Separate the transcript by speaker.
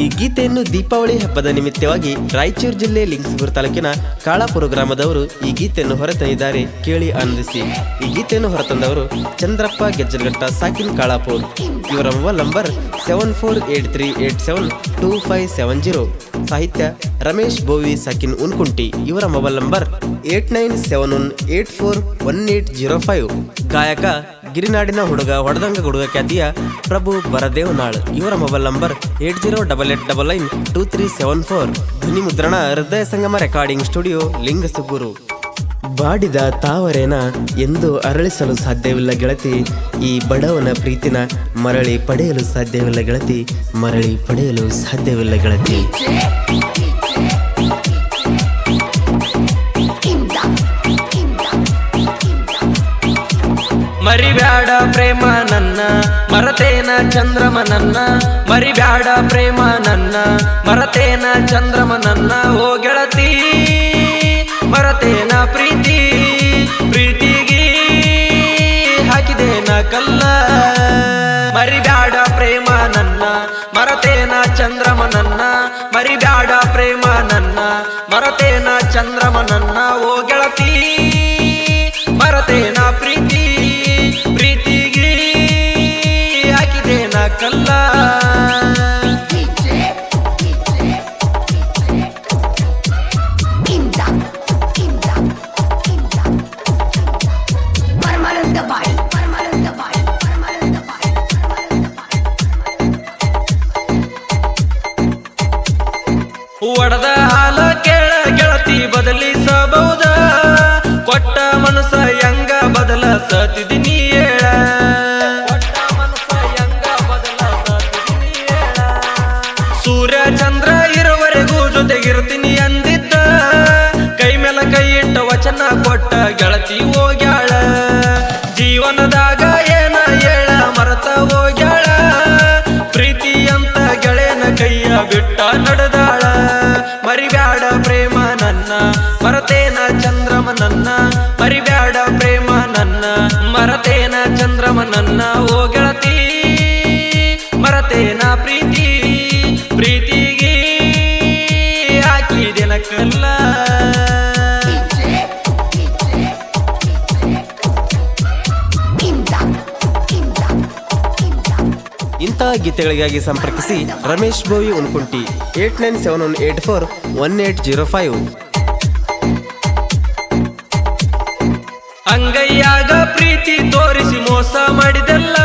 Speaker 1: ಈ ಗೀತೆಯನ್ನು ದೀಪಾವಳಿ ಹಬ್ಬದ ನಿಮಿತ್ತವಾಗಿ ರಾಯಚೂರು ಜಿಲ್ಲೆ ಲಿಂಗಸೂರು ತಾಲೂಕಿನ ಕಾಳಾಪುರ ಗ್ರಾಮದವರು ಈ ಗೀತೆಯನ್ನು ಹೊರತಂದಿದ್ದಾರೆ. ಕೇಳಿ ಆನಂದಿಸಿ. ಈ ಗೀತೆಯನ್ನು ಹೊರತಂದವರು ಚಂದ್ರಪ್ಪ ಗೆಜ್ಜಲಘಟ್ಟ ಸಾಕಿನ್ ಕಾಳಾಪುರ್. ಇವರ ಮೊಬೈಲ್ ನಂಬರ್ 7483872570. ಸಾಹಿತ್ಯ ರಮೇಶ್ ಬೋವಿ ಸಾಕಿನ್ ಉನ್ಕುಂಟಿ. ಇವರ ಮೊಬೈಲ್ ನಂಬರ್ 8971841805. ಗಾಯಕ ಗಿರಿನಾಡಿನ ಹುಡುಗ ಹೊಡೆದಂಗ ಗುಡುಗ ಖ್ಯಾತಿಯ ಪ್ರಭು ಬರದೇವನಾಳ್. ಇವರ ಮೊಬೈಲ್ ನಂಬರ್ 8088992374. ಧ್ವನಿ ಮುದ್ರಣ ಹೃದಯ ಸಂಗಮ ರೆಕಾರ್ಡಿಂಗ್ ಸ್ಟುಡಿಯೋ ಲಿಂಗಸೂರು. ಬಾಡಿದ ತಾವರೇನ ಎಂದು ಅರಳಿಸಲು ಸಾಧ್ಯವಿಲ್ಲ ಗೆಳತಿ, ಈ ಬಡವನ ಪ್ರೀತಿನ ಮರಳಿ ಪಡೆಯಲು ಸಾಧ್ಯವಿಲ್ಲ ಗೆಳತಿ, ಮರಳಿ ಪಡೆಯಲು ಸಾಧ್ಯವಿಲ್ಲ ಗೆಳತಿ.
Speaker 2: ಮರಿಬ್ಯಾಡ ಪ್ರೇಮ ನನ್ನ ಮರತೇನ ಚಂದ್ರಮ ನನ್ನ, ಮರಿಬ್ಯಾಡ ಪ್ರೇಮ ನನ್ನ ಮರತೇನ ಚಂದ್ರಮ ನನ್ನ. ಓ ಗೆಳತಿ ಮರತೇನ ಪ್ರೀತಿ, ಪ್ರೀತಿಗೆ ಹಾಕಿದೇನ ಕಲ್ಲ. ಮರಿಬ್ಯಾಡ ಪ್ರೇಮ ನನ್ನ ಮರತೇನ ಚಂದ್ರಮ ನನ್ನ, ಮರಿಬ್ಯಾಡ ಪ್ರೇಮ ನನ್ನ ಮರತೇನ ಚಂದ್ರಮ ನನ್ನ. ಓ ಗೆಳತಿ ಮರತೇನ ಪ್ರೀತಿ, ಪ್ರೀತಿಗೆ ಹಾಕಿದೇನ ಕಲ್ಲ. ಒಡದ ಹಾಲ ಕೇಳ ಗೆಳತಿ ಬದಲಿಸಬಹುದ, ಕೊಟ್ಟ ಮನಸ ಹೆಂಗ ಬದಲಿಸತಿದಿನಿ ಹೇಳ. ಸೂರ್ಯ ಚಂದ್ರ ಇರುವರೆಗೂ ಜೊತೆಗಿರ್ತೀನಿ ಅಂದಿದ್ದ, ಕೈ ಮೇಲೆ ಕೈ ಇಟ್ಟ ವಚನ ಕೊಟ್ಟ ಗೆಳತಿ ಹೋಗ್ಯಾಳ. ಜೀವನದಾಗ ಏನ ಹೇಳ ಮರತ ಹೋಗ್ಯಾಳ, ಪ್ರೀತಿ ಅಂತ ಗೆಳೆಯನ ಕೈಯ ಬಿಟ್ಟ ನಡೆದಾಳ. ಮರಿಬ್ಯಾಡ ಪ್ರೇಮ ನನ್ನ ಮರತೇನ ಚಂದ್ರಮ ನನ್ನ, ಮರಿಬ್ಯಾಡ ಪ್ರೇಮ ನನ್ನ ಮರತೇನ ಚಂದ್ರಮ ನನ್ನ. ಓ ಗೆಳತಿ ಮರತೇನ ಪ್ರೀತಿ, ಪ್ರೀತಿಗೆ ಹಾಕಿದೆನ ಕಲ್ಲ.
Speaker 1: ಇಂತಹ ಗೀತೆಗಳಿಗಾಗಿ ಸಂಪರ್ಕಿಸಿ ರಮೇಶ್ ಬೋವಿ ಉನ್ಕುಂಟಿ 8971841805.
Speaker 2: ಅಂಗೈಯಾಗ ಪ್ರೀತಿ ತೋರಿಸಿ ಮೋಸ ಮಾಡಿದೆಲ್ಲ,